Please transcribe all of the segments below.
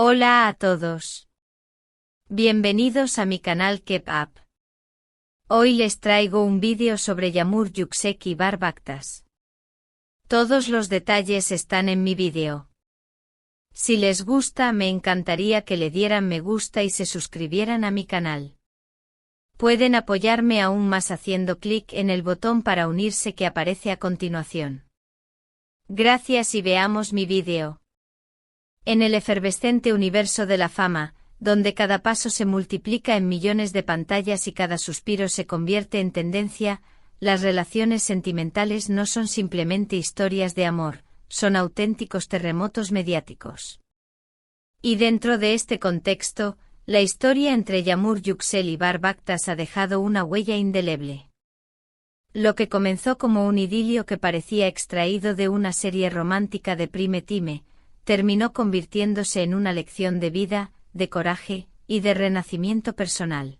Hola a todos. Bienvenidos a mi canal Keep Up. Hoy les traigo un vídeo sobre Yağmur Yüksek y Bahar Baktas. Todos los detalles están en mi vídeo. Si les gusta, me encantaría que le dieran me gusta y se suscribieran a mi canal. Pueden apoyarme aún más haciendo clic en el botón para unirse que aparece a continuación. Gracias y veamos mi vídeo. En el efervescente universo de la fama, donde cada paso se multiplica en millones de pantallas y cada suspiro se convierte en tendencia, las relaciones sentimentales no son simplemente historias de amor, son auténticos terremotos mediáticos. Y dentro de este contexto, la historia entre Yağmur Yüksel y Bahar Baktas ha dejado una huella indeleble. Lo que comenzó como un idilio que parecía extraído de una serie romántica de Prime Time, terminó convirtiéndose en una lección de vida, de coraje y de renacimiento personal.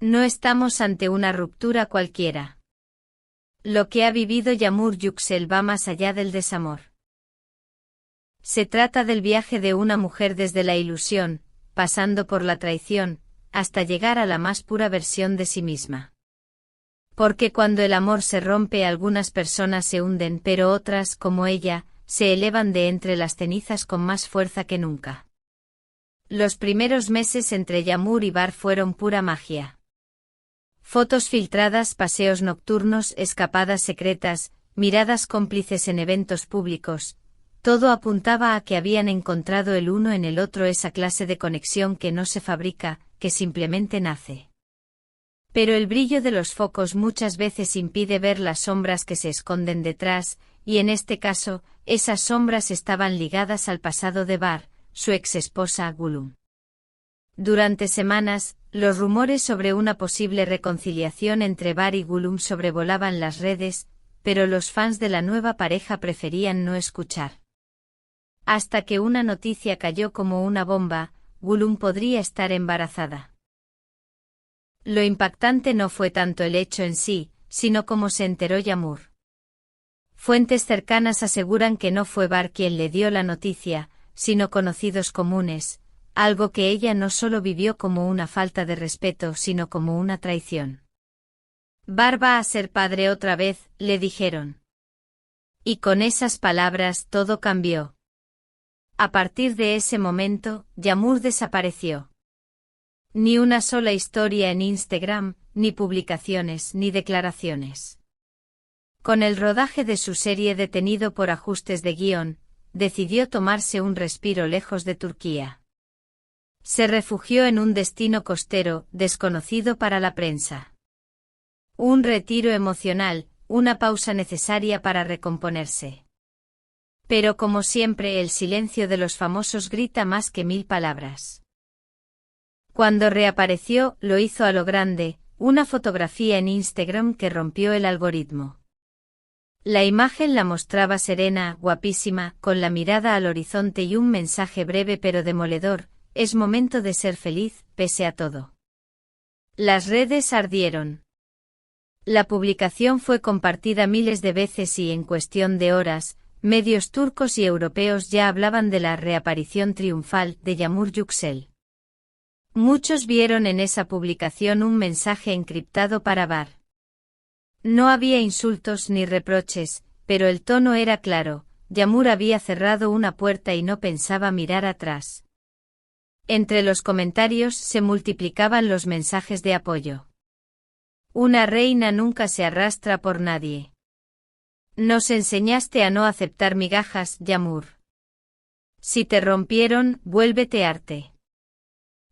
No estamos ante una ruptura cualquiera. Lo que ha vivido Yağmur Yüksel va más allá del desamor. Se trata del viaje de una mujer desde la ilusión, pasando por la traición, hasta llegar a la más pura versión de sí misma. Porque cuando el amor se rompe, algunas personas se hunden, pero otras, como ella, se elevan de entre las cenizas con más fuerza que nunca. Los primeros meses entre Yağmur y Bahar fueron pura magia. Fotos filtradas, paseos nocturnos, escapadas secretas, miradas cómplices en eventos públicos, todo apuntaba a que habían encontrado el uno en el otro esa clase de conexión que no se fabrica, que simplemente nace. Pero el brillo de los focos muchas veces impide ver las sombras que se esconden detrás, y en este caso, esas sombras estaban ligadas al pasado de Bahar, su ex esposa Gülüm. Durante semanas, los rumores sobre una posible reconciliación entre Bahar y Gülüm sobrevolaban las redes, pero los fans de la nueva pareja preferían no escuchar. Hasta que una noticia cayó como una bomba: Gülüm podría estar embarazada. Lo impactante no fue tanto el hecho en sí, sino cómo se enteró Yağmur. Fuentes cercanas aseguran que no fue Bahar quien le dio la noticia, sino conocidos comunes, algo que ella no solo vivió como una falta de respeto, sino como una traición. Bahar va a ser padre otra vez, le dijeron. Y con esas palabras todo cambió. A partir de ese momento, Yağmur desapareció. Ni una sola historia en Instagram, ni publicaciones, ni declaraciones. Con el rodaje de su serie detenido por ajustes de guión, decidió tomarse un respiro lejos de Turquía. Se refugió en un destino costero, desconocido para la prensa. Un retiro emocional, una pausa necesaria para recomponerse. Pero como siempre, el silencio de los famosos grita más que 1000 palabras. Cuando reapareció, lo hizo a lo grande, una fotografía en Instagram que rompió el algoritmo. La imagen la mostraba serena, guapísima, con la mirada al horizonte y un mensaje breve pero demoledor: es momento de ser feliz, pese a todo. Las redes ardieron. La publicación fue compartida miles de veces y en cuestión de horas, medios turcos y europeos ya hablaban de la reaparición triunfal de Yağmur Yüksel. Muchos vieron en esa publicación un mensaje encriptado para Bahar. No había insultos ni reproches, pero el tono era claro: Yağmur había cerrado una puerta y no pensaba mirar atrás. Entre los comentarios se multiplicaban los mensajes de apoyo. Una reina nunca se arrastra por nadie. Nos enseñaste a no aceptar migajas, Yağmur. Si te rompieron, vuélvete arte.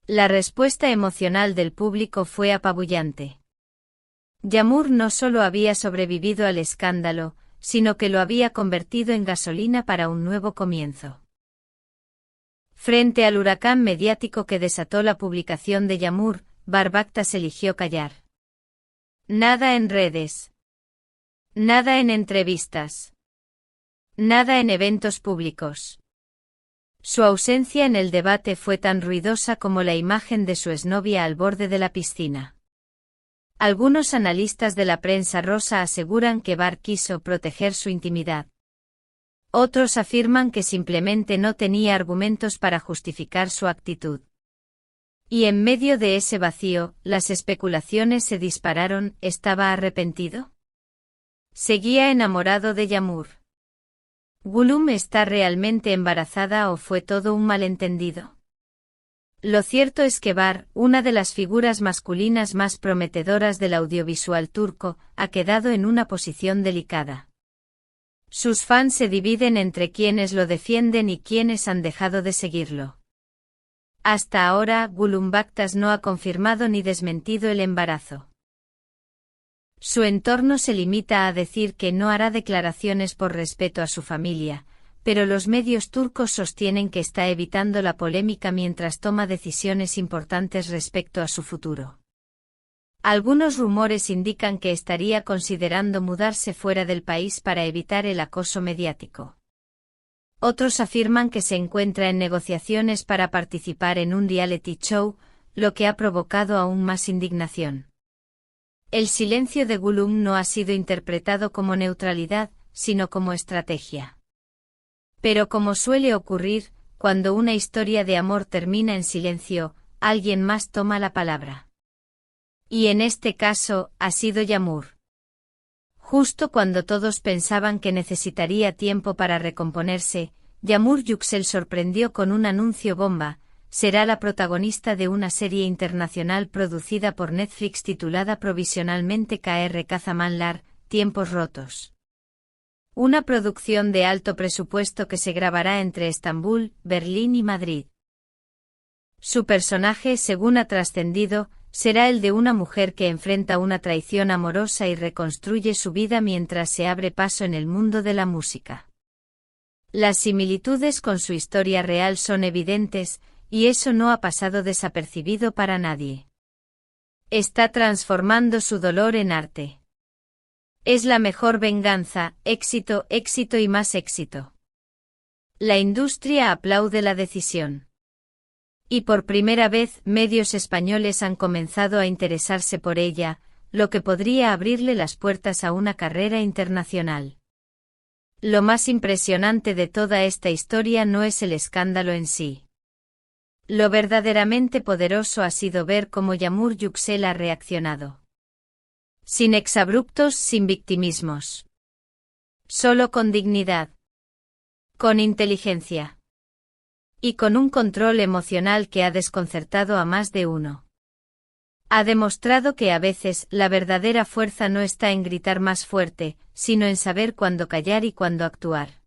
La respuesta emocional del público fue apabullante. Yağmur no solo había sobrevivido al escándalo, sino que lo había convertido en gasolina para un nuevo comienzo. Frente al huracán mediático que desató la publicación de Yağmur, Bahar Baktas eligió callar. Nada en redes. Nada en entrevistas. Nada en eventos públicos. Su ausencia en el debate fue tan ruidosa como la imagen de su exnovia al borde de la piscina. Algunos analistas de la prensa rosa aseguran que Bahar quiso proteger su intimidad. Otros afirman que simplemente no tenía argumentos para justificar su actitud. Y en medio de ese vacío, las especulaciones se dispararon. ¿Estaba arrepentido? ¿Seguía enamorado de Yağmur? ¿Gülüm está realmente embarazada o fue todo un malentendido? Lo cierto es que Bar, una de las figuras masculinas más prometedoras del audiovisual turco, ha quedado en una posición delicada. Sus fans se dividen entre quienes lo defienden y quienes han dejado de seguirlo. Hasta ahora, Gülüm Baktas no ha confirmado ni desmentido el embarazo. Su entorno se limita a decir que no hará declaraciones por respeto a su familia, pero los medios turcos sostienen que está evitando la polémica mientras toma decisiones importantes respecto a su futuro. Algunos rumores indican que estaría considerando mudarse fuera del país para evitar el acoso mediático. Otros afirman que se encuentra en negociaciones para participar en un reality show, lo que ha provocado aún más indignación. El silencio de Gülüm no ha sido interpretado como neutralidad, sino como estrategia. Pero como suele ocurrir, cuando una historia de amor termina en silencio, alguien más toma la palabra. Y en este caso, ha sido Yağmur. Justo cuando todos pensaban que necesitaría tiempo para recomponerse, Yağmur Yüksel sorprendió con un anuncio bomba: será la protagonista de una serie internacional producida por Netflix titulada provisionalmente KR Kazamanlar, Tiempos Rotos. Una producción de alto presupuesto que se grabará entre Estambul, Berlín y Madrid. Su personaje, según ha trascendido, será el de una mujer que enfrenta una traición amorosa y reconstruye su vida mientras se abre paso en el mundo de la música. Las similitudes con su historia real son evidentes, y eso no ha pasado desapercibido para nadie. Está transformando su dolor en arte. Es la mejor venganza: éxito, éxito y más éxito. La industria aplaude la decisión. Y por primera vez, medios españoles han comenzado a interesarse por ella, lo que podría abrirle las puertas a una carrera internacional. Lo más impresionante de toda esta historia no es el escándalo en sí. Lo verdaderamente poderoso ha sido ver cómo Yağmur Yüksel ha reaccionado. Sin exabruptos, sin victimismos. Solo con dignidad. Con inteligencia. Y con un control emocional que ha desconcertado a más de uno. Ha demostrado que a veces la verdadera fuerza no está en gritar más fuerte, sino en saber cuándo callar y cuándo actuar.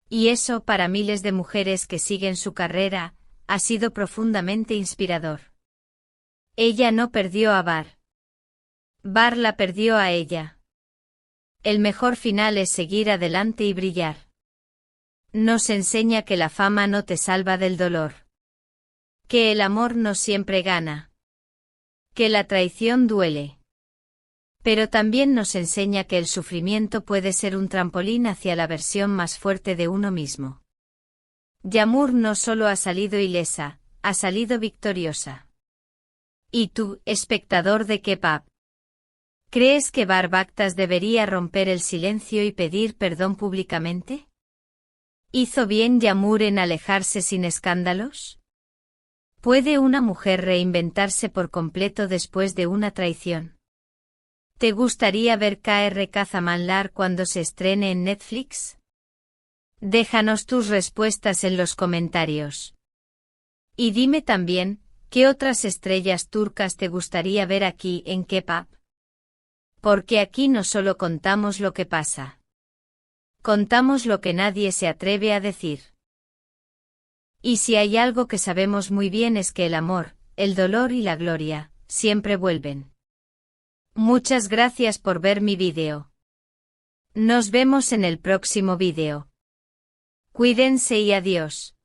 Y eso, para miles de mujeres que siguen su carrera, ha sido profundamente inspirador. Ella no perdió a Bar. Bar la perdió a ella. El mejor final es seguir adelante y brillar. Nos enseña que la fama no te salva del dolor. Que el amor no siempre gana. Que la traición duele. Pero también nos enseña que el sufrimiento puede ser un trampolín hacia la versión más fuerte de uno mismo. Yağmur no solo ha salido ilesa, ha salido victoriosa. ¿Y tú, espectador de K-pop? ¿Crees que Bar Baktas debería romper el silencio y pedir perdón públicamente? ¿Hizo bien Yağmur en alejarse sin escándalos? ¿Puede una mujer reinventarse por completo después de una traición? ¿Te gustaría ver KR Kazamanlar cuando se estrene en Netflix? Déjanos tus respuestas en los comentarios. Y dime también, ¿qué otras estrellas turcas te gustaría ver aquí en K-pop? Porque aquí no solo contamos lo que pasa. Contamos lo que nadie se atreve a decir. Y si hay algo que sabemos muy bien es que el amor, el dolor y la gloria, siempre vuelven. Muchas gracias por ver mi vídeo. Nos vemos en el próximo vídeo. Cuídense y adiós.